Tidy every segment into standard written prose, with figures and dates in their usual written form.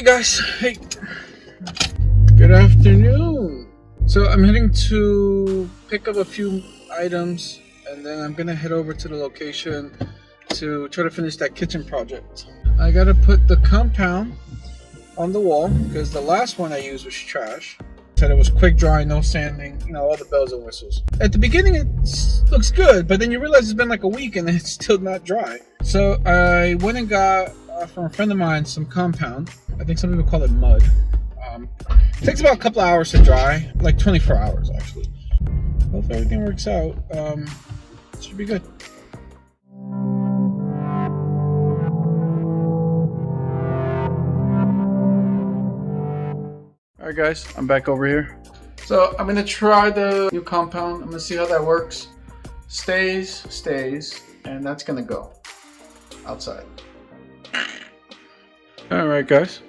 guys, hey, good afternoon. So I'm heading to pick up a few items and then I'm gonna head over to the location to try to finish that kitchen project. I gotta put the compound on the wall because the last one I used was trash. Said it was quick dry, no sanding, you know, all the bells and whistles. At the beginning it looks good, but then you realize it's been like a week and it's still not dry. So I went and got from a friend of mine some compound. I think some people call it mud. It takes about a couple hours to dry, like 24 hours actually. Well, if everything works out, it should be good. Alright guys, I'm back over here. So I'm gonna try the new compound. I'm gonna see how that works. Stays, and that's gonna go outside. Alright guys,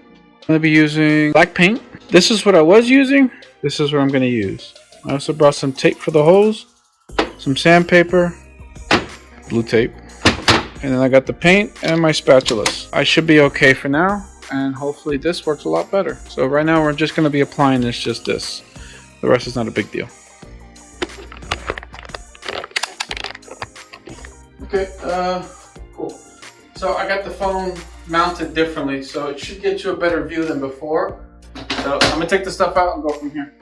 I'm gonna be using black paint. This is what I was using. This is what I'm gonna use. I also brought some tape for the hose, some sandpaper, blue tape, and then I got the paint and my spatulas. I should be okay for now, and hopefully this works a lot better. So right now we're just gonna be applying just this. The rest is not a big deal. Okay, cool. So I got the phone mounted differently, so it should get you a better view than before. So I'm gonna take the stuff out and go from here.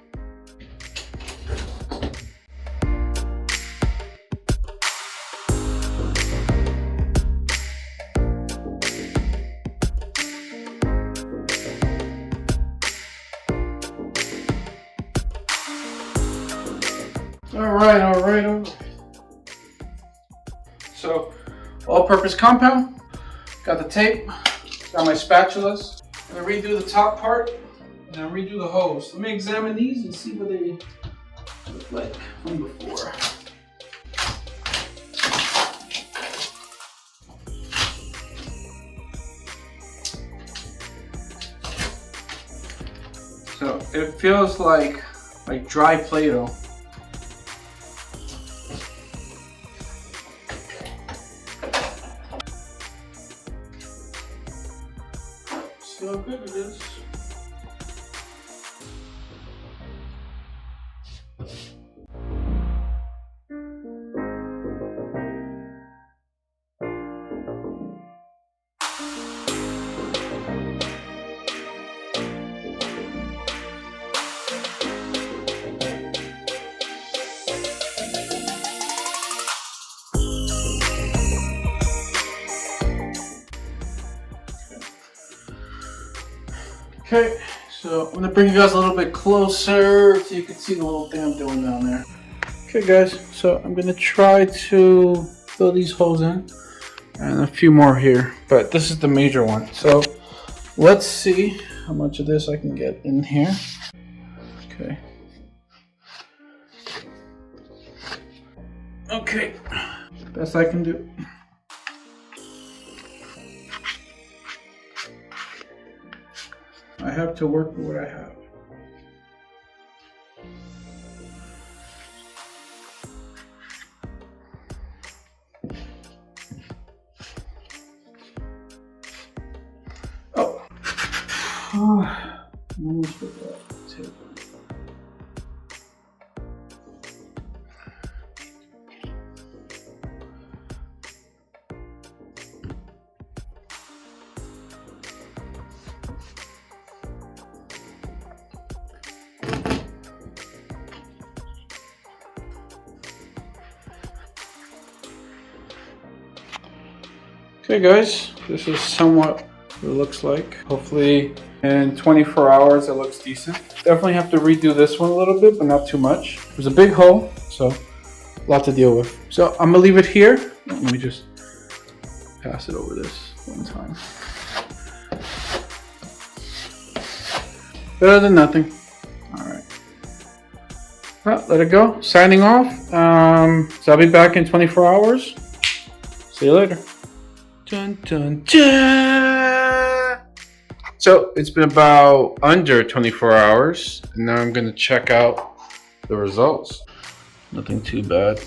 All right. So, all-purpose compound. Got the tape. Got my spatulas. I'm gonna redo the top part, and then redo the hose. Let me examine these and see what they look like from before. So it feels like dry Play-Doh. See how good it is. Okay, so I'm gonna bring you guys a little bit closer so you can see the little thing I'm doing down there. Okay guys, so I'm gonna try to fill these holes in and a few more here, but this is the major one. So let's see how much of this I can get in here. Okay. Okay, best I can do. I have to work with what I have. Oh, almost forgot the tape. Okay guys, this is somewhat what it looks like. Hopefully in 24 hours it looks decent. Definitely have to redo this one a little bit, but not too much. There's a big hole, so a lot to deal with. So I'm gonna leave it here. Let me just pass it over this one time. Better than nothing. All right. Well, let it go. Signing off. So I'll be back in 24 hours. See you later. Dun, dun, dun. So it's been about under 24 hours, and now I'm gonna check out the results. Nothing too bad.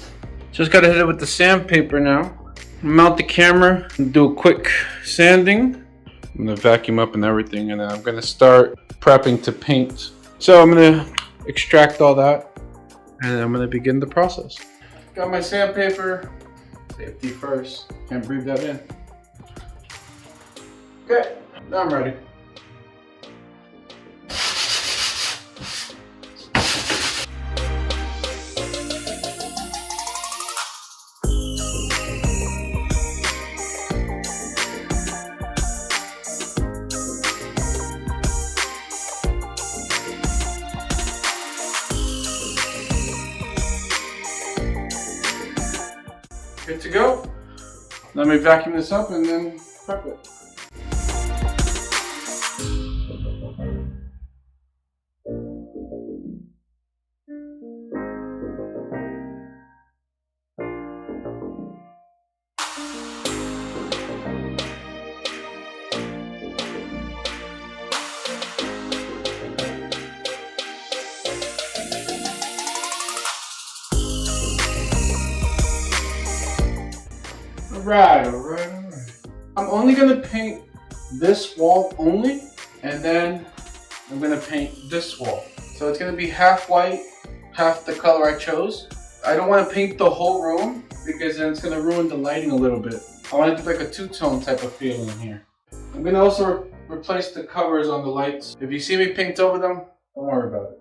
Just gotta hit it with the sandpaper now. Mount the camera and do a quick sanding, I'm gonna vacuum up and everything, and then I'm gonna start prepping to paint. So I'm gonna extract all that, and I'm gonna begin the process. Got my sandpaper. Safety first. Can't breathe that in. Okay, now I'm ready. Good to go. Let me vacuum this up and then prep it. Alright. I'm only gonna paint this wall only, and then I'm gonna paint this wall. So it's gonna be half white, half the color I chose. I don't want to paint the whole room because then it's gonna ruin the lighting a little bit. I want to do like a two-tone type of feeling in here. I'm gonna also replace the covers on the lights. If you see me paint over them, don't worry about it.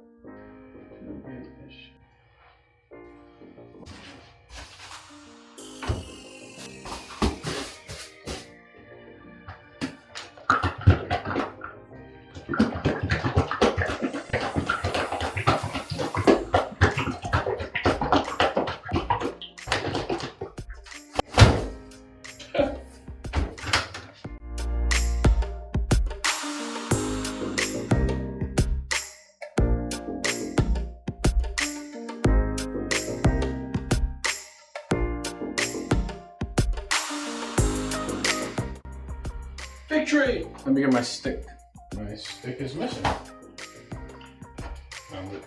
Victory! Let me get my stick. My stick is missing. Found it.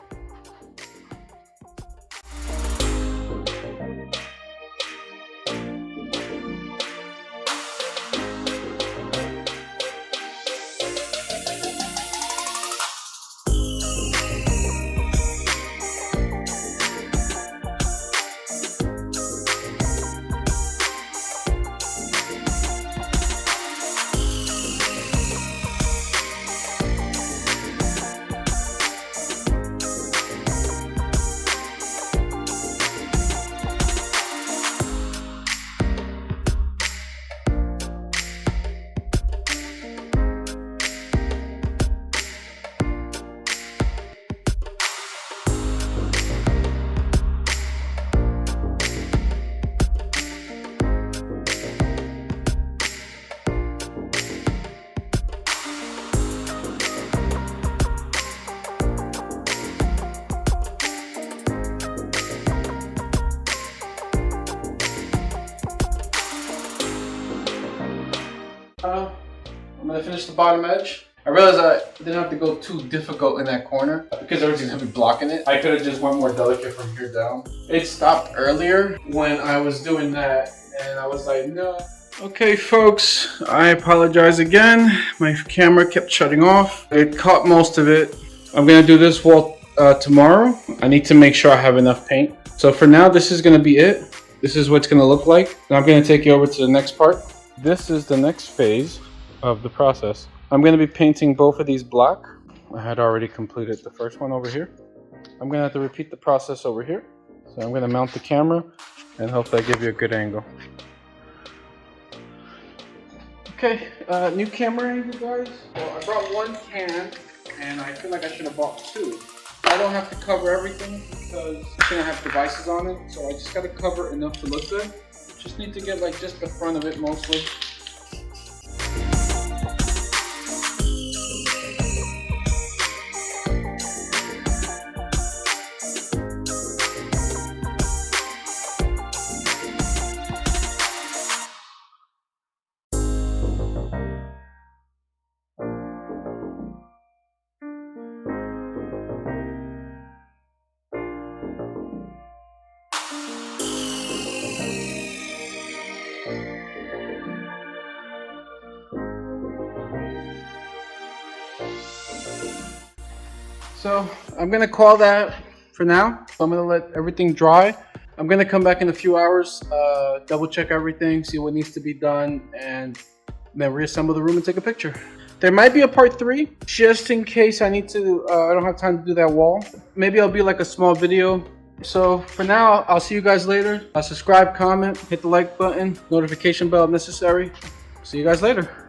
I'm gonna finish the bottom edge. I realized I didn't have to go too difficult in that corner because everything's gonna be blocking it. I could have just went more delicate from here down. It stopped earlier when I was doing that, and I was like, no. Okay, folks, I apologize again. My camera kept shutting off. It caught most of it. I'm gonna do this wall tomorrow. I need to make sure I have enough paint. So for now, this is gonna be it. This is what it's gonna look like. Now I'm gonna take you over to the next part. This is the next phase of the process. I'm going to be painting both of these black. I had already completed the first one over here. I'm going to have to repeat the process over here. So I'm going to mount the camera and hopefully I give you a good angle. Okay, new camera angle, guys. Well, I brought one can and I feel like I should have bought two. I don't have to cover everything because it's going to have devices on it. So I just got to cover enough to look good. Just need to get like just the front of it mostly. So I'm gonna call that for now. So I'm gonna let everything dry. I'm gonna come back in a few hours, double check everything, see what needs to be done, and then reassemble the room and take a picture. There might be a part 3, just in case I need to, I don't have time to do that wall. Maybe I'll be like a small video. So for now, I'll see you guys later. Subscribe, comment, hit the like button, notification bell if necessary. See you guys later.